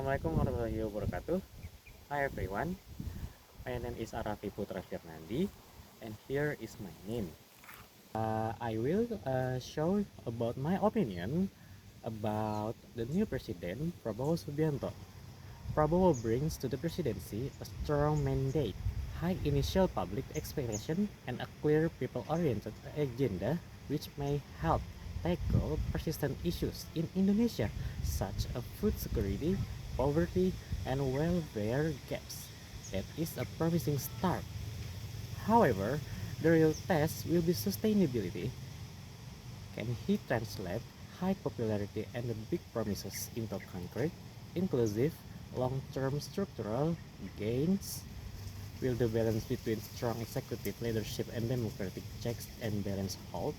Assalamualaikum warahmatullahi wabarakatuh. Hi everyone, my name is Arafi Putra Firnandi, and here is my name. I will show about my opinion about the new president, Prabowo Subianto. Prabowo brings to the presidency a strong mandate, high initial public expectation, and a clear people-oriented agenda which may help tackle persistent issues in Indonesia, such as food security, poverty, and welfare gaps. That is a promising start. However, the real test will be sustainability. Can he translate high popularity and the big promises into concrete, inclusive, long-term structural gains? Will the balance between strong executive leadership and democratic checks and balance hold?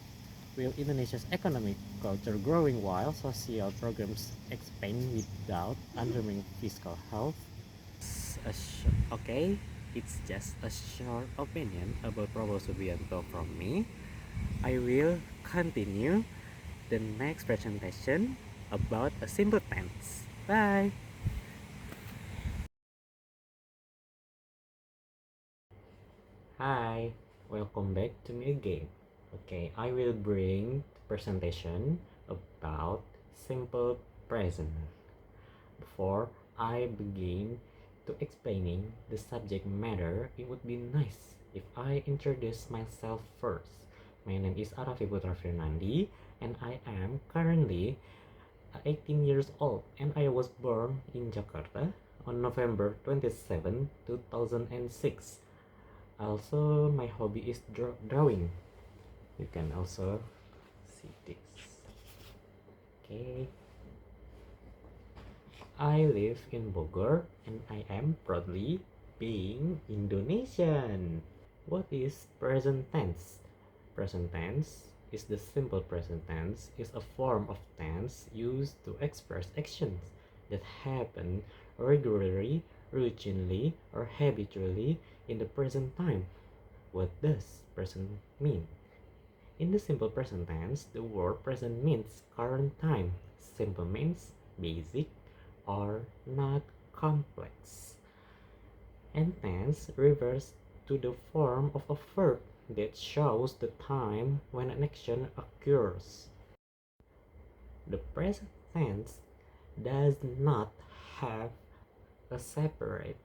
Will Indonesia's economic culture growing while social programs expand without undermining fiscal health? Okay, it's just a short opinion about Prabowo Subianto from me. I will continue the next presentation about a simple tense. Bye! Hi, welcome back to me again. Okay, I will bring the presentation about simple present. Before I begin to explaining the subject matter, it would be nice if I introduce myself first. My name is Arafi Putra Fernandi, and I am currently 18 years old, and I was born in Jakarta on November 27, 2006. Also, my hobby is drawing. You can also see this. Okay. I live in Bogor and I am proudly being Indonesian. What is present tense? Present tense is the simple present tense is a form of tense used to express actions that happen regularly, routinely, or habitually in the present time. What does present mean? In the simple present tense, the word present means current time. Simple means basic or not complex. And tense refers to the form of a verb that shows the time when an action occurs. The present tense does not have a separate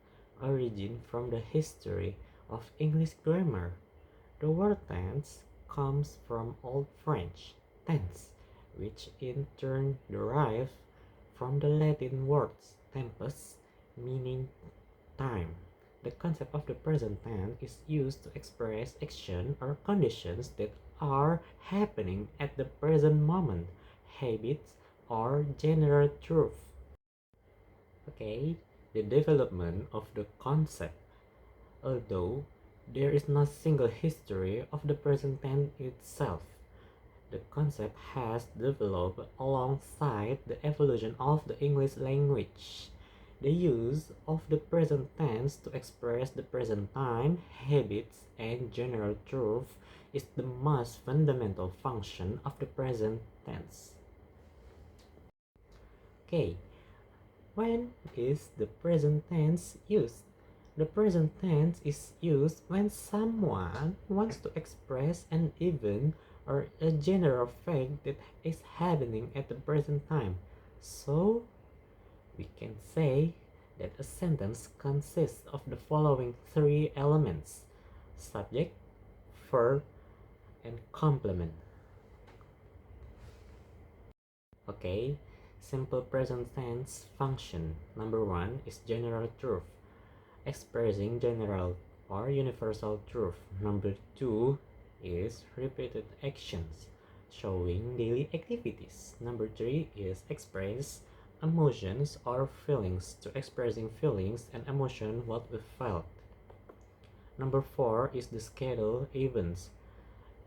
origin from the history of English grammar. The word tense comes from Old French tense, which in turn derived from the Latin words tempus, meaning time. The concept of the present tense is used to express action or conditions that are happening at the present moment, habits, or general truth. Okay, the development of the concept. Although there is no single history of the present tense itself, the concept has developed alongside the evolution of the English language. The use of the present tense to express the present time, habits, and general truth is the most fundamental function of the present tense. Okay, when is the present tense used? The present tense is used when someone wants to express an event or a general fact that is happening at the present time. So, we can say that a sentence consists of the following three elements: subject, verb, and complement. Okay, simple present tense function. Number one is general truth, expressing general or universal truth. Number two is repeated actions, showing daily activities. Number three is express emotions or feelings, to expressing feelings and emotion what we felt. Number four is the schedule events,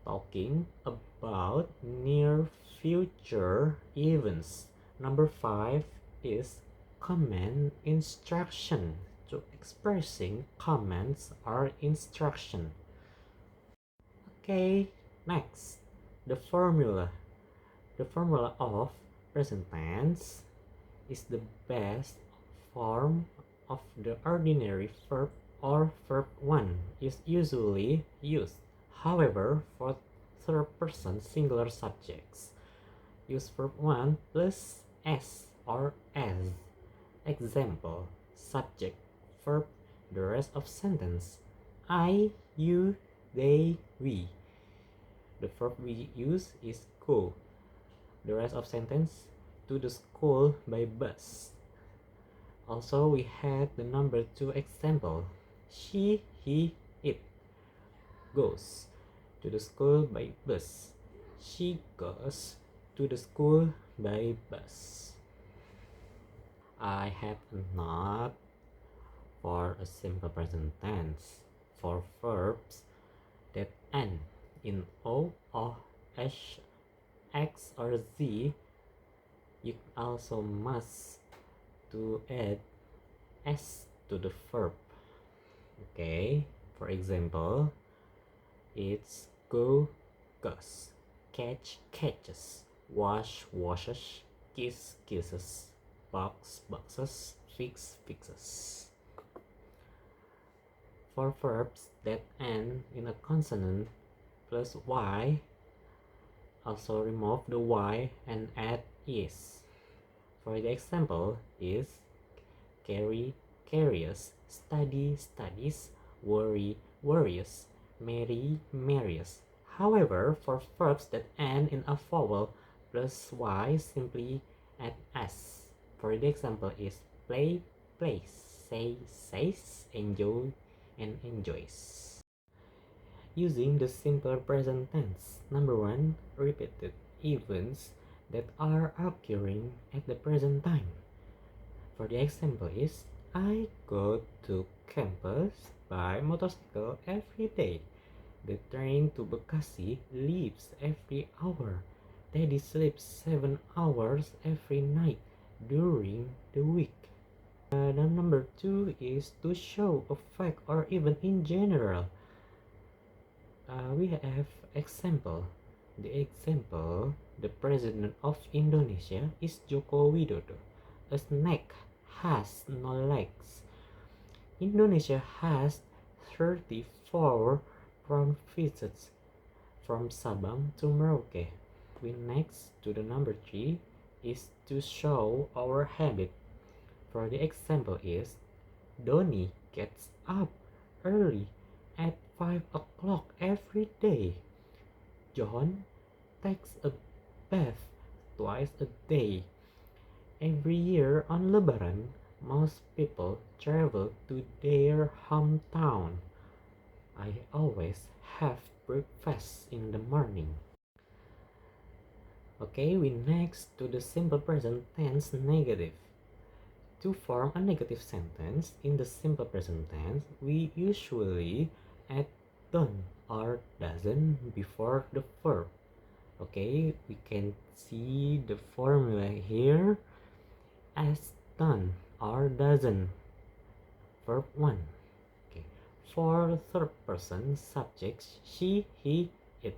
talking about near future events. Number five is command instruction, to expressing commands or instruction. Okay, next, the formula. The formula of present tense is the best form of the ordinary verb or verb 1 is usually used. However, for third person singular subjects, use verb 1 plus s or as. Example, subject, verb, the rest of sentence. I, you, they, we. The verb we use is go. The rest of sentence, to the school by bus. Also, we had the number 2 example. She, he, it goes to the school by bus. She goes to the school by bus. I have a note for a simple present tense for verbs that end in O or H, X or Z. You also must to add S to the verb. Okay, for example, it's go, goes, catch, catches, wash, washes, kiss, kisses, box, boxes, fix, fixes. For verbs that end in a consonant plus Y, also remove the Y and add is. For the example is carry, carries, study, studies, worry, worries, marry, marries. However, for verbs that end in a vowel plus Y, simply add S. For the example is play, plays, say, says, enjoy, and enjoys. Using the simple present tense. Number 1, repeated events that are occurring at the present time. For the example is, I go to campus by motorcycle every day. The train to Bekasi leaves every hour. Daddy sleeps 7 hours every night during the week. The number 2 is to show a fact or even in general. We have example. The example, the president of Indonesia is Joko Widodo. A snake has no legs. Indonesia has 34 provinces from Sabang to Merauke. We next to the number 3 is to show our habit. For the example is, Doni gets up early at 5 o'clock every day. John takes a bath twice a day. Every year on Lebaran, most people travel to their hometown. I always have breakfast in the morning. Okay, we next to the simple present tense negative. To form a negative sentence in the simple present tense, we usually add done or doesn't before the verb. Okay, we can see the formula here as done or doesn't. Verb 1. Okay. For third person subjects, she, he, it.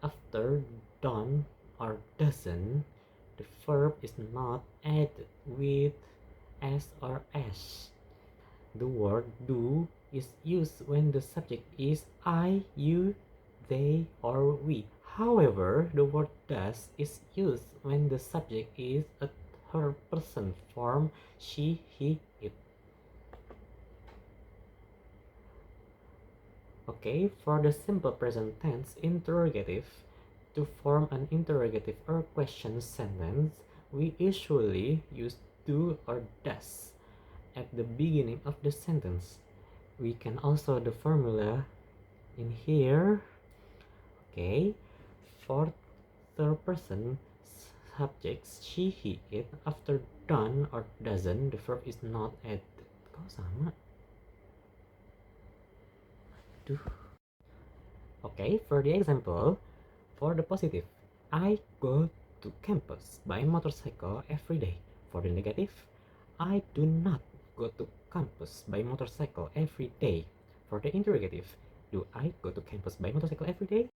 After done or doesn't, the verb is not added with as or as. The word do is used when the subject is I, you, they, or we. However, the word does is used when the subject is a third person form she, he, it. Okay, for the simple present tense interrogative, to form an interrogative or question sentence, we usually use do or does at the beginning of the sentence. We can also the formula in here. Okay, for third person subjects she, he, it, after done or doesn't, the verb is not added. Kok sama? Duh. Okay, for the example, for the positive, I go to campus by motorcycle every day. For the negative, I do not go to campus by motorcycle every day. For the interrogative, do I go to campus by motorcycle every day?